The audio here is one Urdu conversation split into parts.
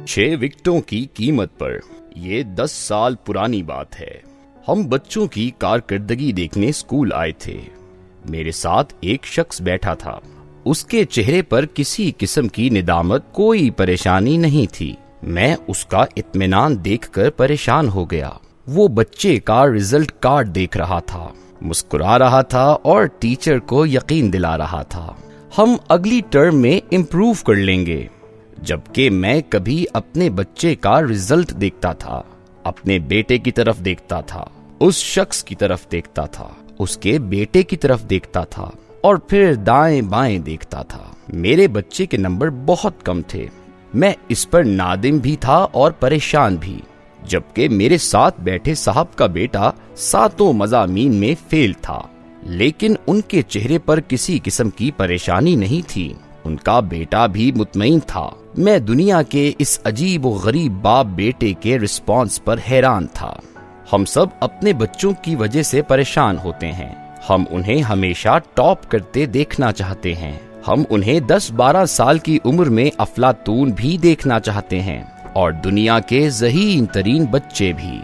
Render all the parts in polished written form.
6 وکٹوں کی قیمت پر۔ یہ 10 سال پرانی بات ہے۔ ہم بچوں کی کارکردگی دیکھنے اسکول آئے تھے۔ میرے ساتھ ایک شخص بیٹھا تھا۔ اس کے چہرے پر کسی قسم کی ندامت، کوئی پریشانی نہیں تھی۔ میں اس کا اطمینان دیکھ کر پریشان ہو گیا۔ وہ بچے کا رزلٹ کارڈ دیکھ رہا تھا، مسکرا رہا تھا اور ٹیچر کو یقین دلا رہا تھا ہم اگلی ٹرم میں امپروو کر لیں گے۔ جبکہ میں کبھی اپنے بچے کا رزلٹ دیکھتا تھا، اپنے بیٹے کی طرف دیکھتا تھا، اس شخص کی طرف دیکھتا تھا، اس کے بیٹے کی طرف دیکھتا تھا اور پھر دائیں بائیں دیکھتا تھا۔ میرے بچے کے نمبر بہت کم تھے۔ میں اس پر نادم بھی تھا اور پریشان بھی، جبکہ میرے ساتھ بیٹھے صاحب کا بیٹا 7 مضامین میں فیل تھا، لیکن ان کے چہرے پر کسی قسم کی پریشانی نہیں تھی۔ ان کا بیٹا بھی مطمئن تھا۔ میں دنیا کے اس عجیب و غریب باپ بیٹے کے رسپانس پر حیران تھا۔ ہم سب اپنے بچوں کی وجہ سے پریشان ہوتے ہیں۔ ہم انہیں ہمیشہ ٹاپ کرتے دیکھنا چاہتے ہیں۔ ہم انہیں 10-12 سال کی عمر میں افلاطون بھی دیکھنا چاہتے ہیں، اور دنیا کے ذہین ترین بچے بھی۔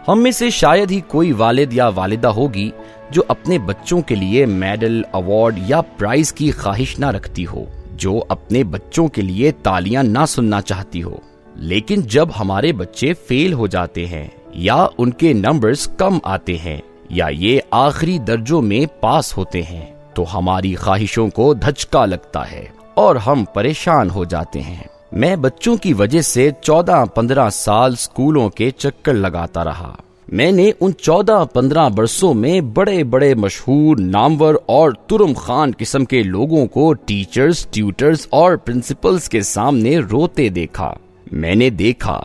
ہم میں سے شاید ہی کوئی والد یا والدہ ہوگی جو اپنے بچوں کے لیے میڈل، ایوارڈ یا پرائز کی خواہش نہ رکھتی ہو، جو اپنے بچوں کے لیے تالیاں نہ سننا چاہتی ہو۔ لیکن جب ہمارے بچے فیل ہو جاتے ہیں، یا ان کے نمبرز کم آتے ہیں، یا یہ آخری درجوں میں پاس ہوتے ہیں، تو ہماری خواہشوں کو دھچکا لگتا ہے اور ہم پریشان ہو جاتے ہیں۔ میں بچوں کی وجہ سے 14-15 سال اسکولوں کے چکر لگاتا رہا۔ میں نے ان 14-15 برسوں میں بڑے بڑے مشہور، نامور اور ترم خان قسم کے لوگوں کو ٹیچرز، ٹیوٹرز اور پرنسپلز کے سامنے روتے دیکھا۔ میں نے دیکھا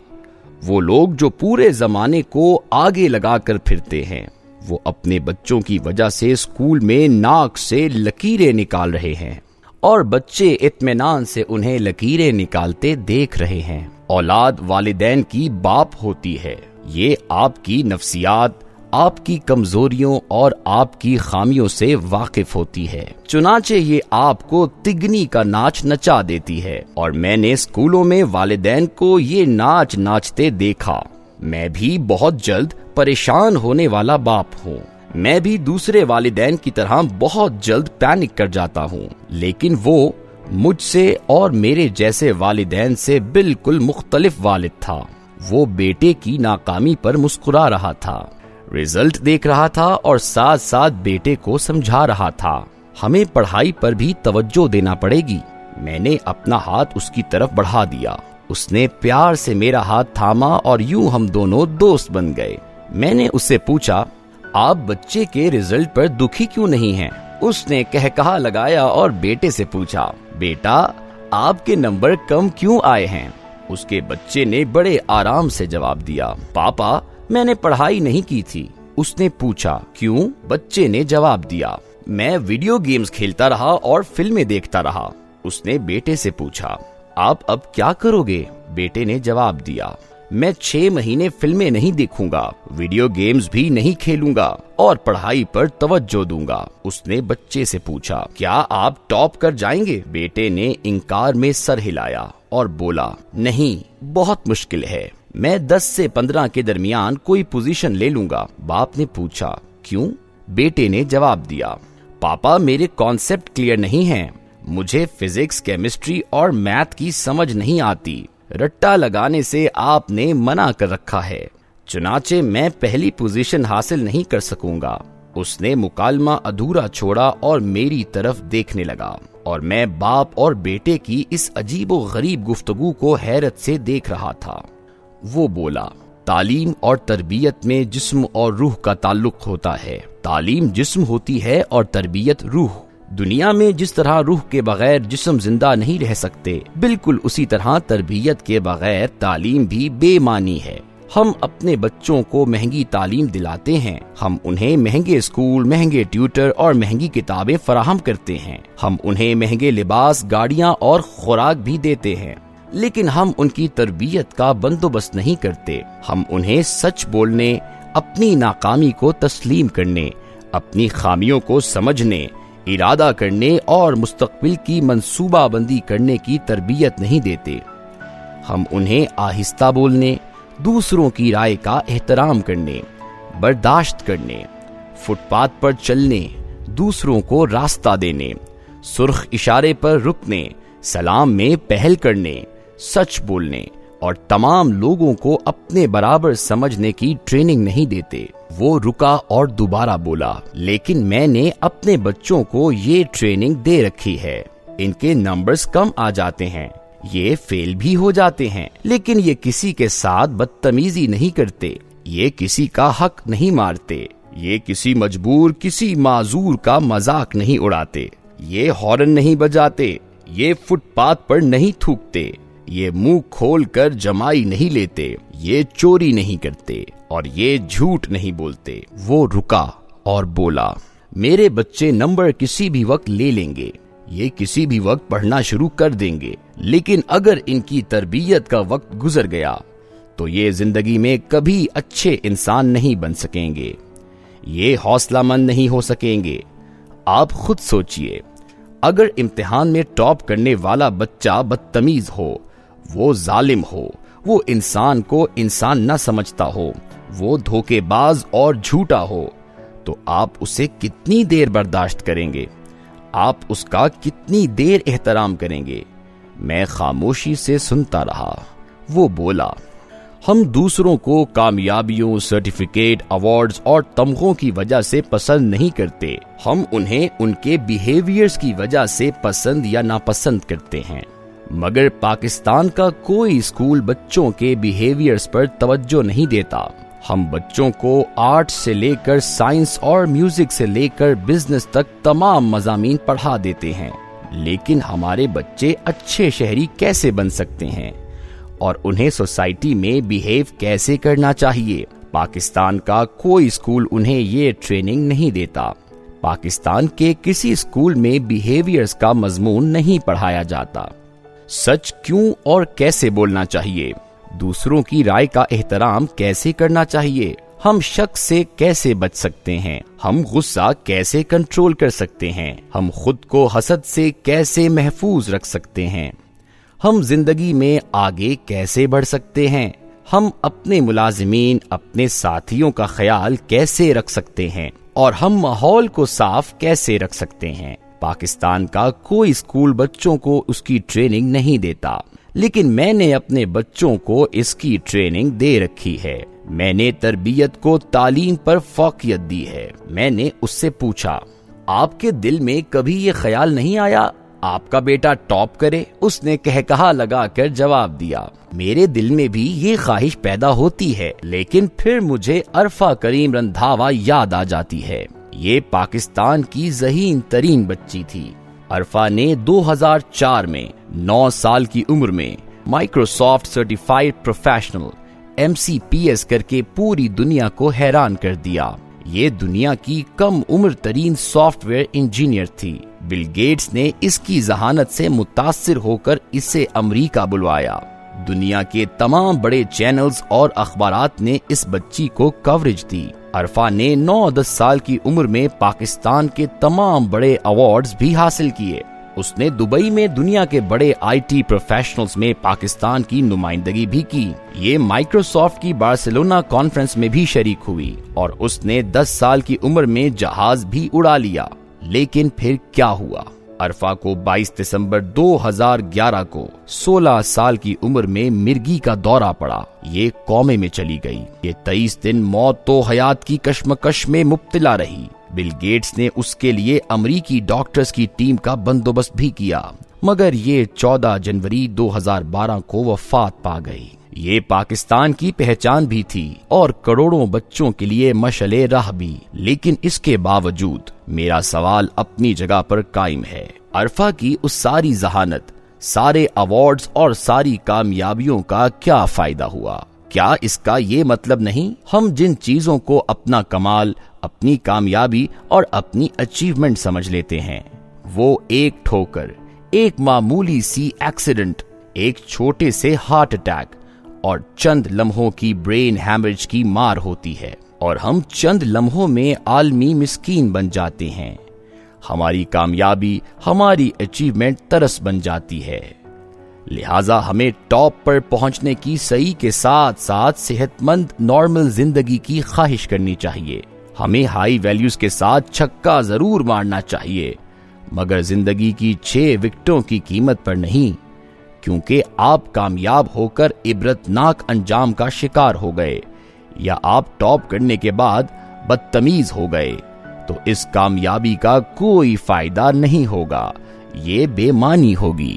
وہ لوگ جو پورے زمانے کو آگے لگا کر پھرتے ہیں، وہ اپنے بچوں کی وجہ سے اسکول میں ناک سے لکیریں نکال رہے ہیں، اور بچے اطمینان سے انہیں لکیریں نکالتے دیکھ رہے ہیں۔ اولاد والدین کی باپ ہوتی ہے۔ یہ آپ کی نفسیات، آپ کی کمزوریوں اور آپ کی خامیوں سے واقف ہوتی ہے، چنانچہ یہ آپ کو تگنی کا ناچ نچا دیتی ہے۔ اور میں نے اسکولوں میں والدین کو یہ ناچ ناچتے دیکھا۔ میں بھی بہت جلد پریشان ہونے والا باپ ہوں۔ میں بھی دوسرے والدین کی طرح بہت جلد پینک کر جاتا ہوں، لیکن وہ مجھ سے اور میرے جیسے والدین سے بالکل مختلف والد تھا۔ وہ بیٹے کی ناکامی پر مسکرا رہا تھا، رزلٹ دیکھ رہا تھا اور ساتھ ساتھ بیٹے کو سمجھا رہا تھا، ہمیں پڑھائی پر بھی توجہ دینا پڑے گی۔ میں نے اپنا ہاتھ اس کی طرف بڑھا دیا۔ اس نے پیار سے میرا ہاتھ تھاما اور یوں ہم دونوں دوست بن گئے۔ میں نے اس سے پوچھا، آپ بچے کے رزلٹ پر دکھی کیوں نہیں ہیں؟ اس نے کہا لگایا اور بیٹے سے پوچھا، بیٹا آپ کے نمبر کم کیوں آئے ہیں؟ اس کے بچے نے بڑے آرام سے جواب دیا، پاپا میں نے پڑھائی نہیں کی تھی۔ اس نے پوچھا، کیوں؟ بچے نے جواب دیا، میں ویڈیو گیمز کھیلتا رہا اور فلمیں دیکھتا رہا۔ اس نے بیٹے سے پوچھا، آپ اب کیا کرو گے؟ بیٹے نے جواب دیا، میں 6 مہینے فلمیں نہیں دیکھوں گا، ویڈیو گیمز بھی نہیں کھیلوں گا اور پڑھائی پر توجہ دوں گا۔ اس نے بچے سے پوچھا، کیا آپ ٹاپ کر جائیں گے؟ بیٹے نے انکار میں سر ہلایا اور بولا، نہیں، بہت مشکل ہے، میں 10 سے 15 کے درمیان کوئی پوزیشن لے لوں گا۔ باپ نے پوچھا، کیوں؟ بیٹے نے جواب دیا، پاپا میرے کانسیپٹ کلیئر نہیں ہیں، مجھے فزکس، کیمسٹری اور میتھ کی سمجھ نہیں آتی، رٹا لگانے سے آپ نے منع کر رکھا ہے، چنانچہ میں پہلی پوزیشن حاصل نہیں کر سکوں گا۔ اس نے مکالمہ ادھورا چھوڑا اور میری طرف دیکھنے لگا، اور میں باپ اور بیٹے کی اس عجیب و غریب گفتگو کو حیرت سے دیکھ رہا تھا۔ وہ بولا، تعلیم اور تربیت میں جسم اور روح کا تعلق ہوتا ہے۔ تعلیم جسم ہوتی ہے اور تربیت روح۔ دنیا میں جس طرح روح کے بغیر جسم زندہ نہیں رہ سکتے، بالکل اسی طرح تربیت کے بغیر تعلیم بھی بے معنی ہے۔ ہم اپنے بچوں کو مہنگی تعلیم دلاتے ہیں، ہم انہیں مہنگے اسکول، مہنگے ٹیوٹر اور مہنگی کتابیں فراہم کرتے ہیں، ہم انہیں مہنگے لباس، گاڑیاں اور خوراک بھی دیتے ہیں، لیکن ہم ان کی تربیت کا بندوبست نہیں کرتے۔ ہم انہیں سچ بولنے، اپنی ناکامی کو تسلیم کرنے، اپنی خامیوں کو سمجھنے، ارادہ کرنے اور مستقبل کی منصوبہ بندی کرنے کی تربیت نہیں دیتے۔ ہم انہیں آہستہ بولنے، دوسروں کی رائے کا احترام کرنے، برداشت کرنے، فٹ پاتھ پر چلنے، دوسروں کو راستہ دینے، سرخ اشارے پر رکنے، سلام میں پہل کرنے، سچ بولنے اور تمام لوگوں کو اپنے برابر سمجھنے کی ٹریننگ نہیں دیتے۔ وہ رکا اور دوبارہ بولا، لیکن میں نے اپنے بچوں کو یہ ٹریننگ دے رکھی ہے۔ ان کے نمبرز کم آ جاتے ہیں، یہ فیل بھی ہو جاتے ہیں، لیکن یہ کسی کے ساتھ بدتمیزی نہیں کرتے، یہ کسی کا حق نہیں مارتے، یہ کسی مجبور، کسی معذور کا مذاق نہیں اڑاتے، یہ ہارن نہیں بجاتے، یہ فٹ پاتھ پر نہیں تھوکتے، یہ منہ کھول کر جمائی نہیں لیتے، یہ چوری نہیں کرتے اور یہ جھوٹ نہیں بولتے۔ وہ رکا اور بولا، میرے بچے نمبر کسی بھی وقت لے لیں گے، یہ کسی بھی وقت پڑھنا شروع کر دیں گے، لیکن اگر ان کی تربیت کا وقت گزر گیا تو یہ زندگی میں کبھی اچھے انسان نہیں بن سکیں گے، یہ حوصلہ مند نہیں ہو سکیں گے۔ آپ خود سوچئے، اگر امتحان میں ٹاپ کرنے والا بچہ بدتمیز ہو، وہ ظالم ہو، وہ انسان کو انسان نہ سمجھتا ہو، وہ دھوکے باز اور جھوٹا ہو، تو آپ اسے کتنی دیر برداشت کریں گے؟ آپ اس کا کتنی دیر احترام کریں گے؟ میں خاموشی سے سنتا رہا۔ وہ بولا، ہم دوسروں کو کامیابیوں، سرٹیفکیٹ، ایوارڈز اور تمغوں کی وجہ سے پسند نہیں کرتے، ہم انہیں ان کے بیہیویئرز کی وجہ سے پسند یا ناپسند کرتے ہیں۔ مگر پاکستان کا کوئی اسکول بچوں کے بیہیویئرز پر توجہ نہیں دیتا۔ ہم بچوں کو آرٹ سے لے کر سائنس اور میوزک سے لے کر بزنس تک تمام مضامین پڑھا دیتے ہیں، لیکن ہمارے بچے اچھے شہری کیسے بن سکتے ہیں اور انہیں سوسائٹی میں بیہیو کیسے کرنا چاہیے؟ پاکستان کا کوئی اسکول انہیں یہ ٹریننگ نہیں دیتا۔ پاکستان کے کسی اسکول میں بیہیویئرز کا مضمون نہیں پڑھایا جاتا۔ سچ کیوں اور کیسے بولنا چاہیے، دوسروں کی رائے کا احترام کیسے کرنا چاہیے، ہم شک سے کیسے بچ سکتے ہیں، ہم غصہ کیسے کنٹرول کر سکتے ہیں، ہم خود کو حسد سے کیسے محفوظ رکھ سکتے ہیں، ہم زندگی میں آگے کیسے بڑھ سکتے ہیں، ہم اپنے ملازمین، اپنے ساتھیوں کا خیال کیسے رکھ سکتے ہیں اور ہم ماحول کو صاف کیسے رکھ سکتے ہیں۔ پاکستان کا کوئی اسکول بچوں کو اس کی ٹریننگ نہیں دیتا، لیکن میں نے اپنے بچوں کو اس کی ٹریننگ دے رکھی ہے۔ میں نے تربیت کو تعلیم پر فوقیت دی ہے۔ میں نے اس سے پوچھا، آپ کے دل میں کبھی یہ خیال نہیں آیا آپ کا بیٹا ٹاپ کرے؟ اس نے کہا لگا کر جواب دیا، میرے دل میں بھی یہ خواہش پیدا ہوتی ہے، لیکن پھر مجھے عرفہ کریم رندھاوا یاد آ جاتی ہے۔ یہ پاکستان کی ذہین ترین بچی تھی۔ عرفہ نے 2004 میں 9 سال کی عمر میں مائکروسافٹ سرٹیفائیڈ پروفیشنل MCPS کر کے پوری دنیا کو حیران کر دیا۔ یہ دنیا کی کم عمر ترین سافٹ ویئر انجینئر تھی۔ بل گیٹس نے اس کی ذہانت سے متاثر ہو کر اسے امریکہ بلوایا۔ دنیا کے تمام بڑے چینلز اور اخبارات نے اس بچی کو کوریج دی۔ عرفہ نے 9-10 سال کی عمر میں پاکستان کے تمام بڑے ایوارڈز بھی حاصل کیے۔ اس نے دبئی میں دنیا کے بڑے IT پروفیشنلز میں پاکستان کی نمائندگی بھی کی۔ یہ مائکروسافٹ کی بارسلونا کانفرنس میں بھی شریک ہوئی اور اس نے 10 سال کی عمر میں جہاز بھی اڑا لیا۔ لیکن پھر کیا ہوا؟ عرفہ کو 22 دسمبر 2011 کو 16 سال کی عمر میں مرگی کا دورہ پڑا۔ یہ کومے میں چلی گئی۔ یہ 23 دن موت تو حیات کی کشمکش میں مبتلا رہی۔ بل گیٹس نے اس کے لیے امریکی ڈاکٹرز کی ٹیم کا بندوبست بھی کیا، مگر یہ 14 جنوری 2012 کو وفات پا گئی۔ یہ پاکستان کی پہچان بھی تھی اور کروڑوں بچوں کے لیے مشعل راہ بھی، لیکن اس کے باوجود میرا سوال اپنی جگہ پر قائم ہے۔ عرفہ کی اس ساری ذہانت، سارے ایوارڈز اور ساری کامیابیوں کا کیا فائدہ ہوا؟ کیا اس کا یہ مطلب نہیں ہم جن چیزوں کو اپنا کمال، اپنی کامیابی اور اپنی اچیومنٹ سمجھ لیتے ہیں، وہ ایک ٹھوکر، ایک معمولی سی ایکسیڈنٹ، ایک چھوٹے سے ہارٹ اٹیک اور چند لمحوں کی برین ہیمریج کی مار ہوتی ہے، اور ہم چند لمحوں میں عالمی مسکین بن جاتے ہیں۔ ہماری کامیابی، ہماری اچیومنٹ ترس بن جاتی ہے۔ لہٰذا ہمیں ٹاپ پر پہنچنے کی صحیح کے ساتھ ساتھ صحت مند نارمل زندگی کی خواہش کرنی چاہیے۔ ہمیں ہائی ویلیوز کے ساتھ چھکا ضرور مارنا چاہیے، مگر زندگی کی 6 وکٹوں کی قیمت پر نہیں، کیونکہ آپ کامیاب ہو کر عبرتناک انجام کا شکار ہو گئے، یا آپ ٹاپ کرنے کے بعد بدتمیز ہو گئے، تو اس کامیابی کا کوئی فائدہ نہیں ہوگا، یہ بے معنی ہوگی۔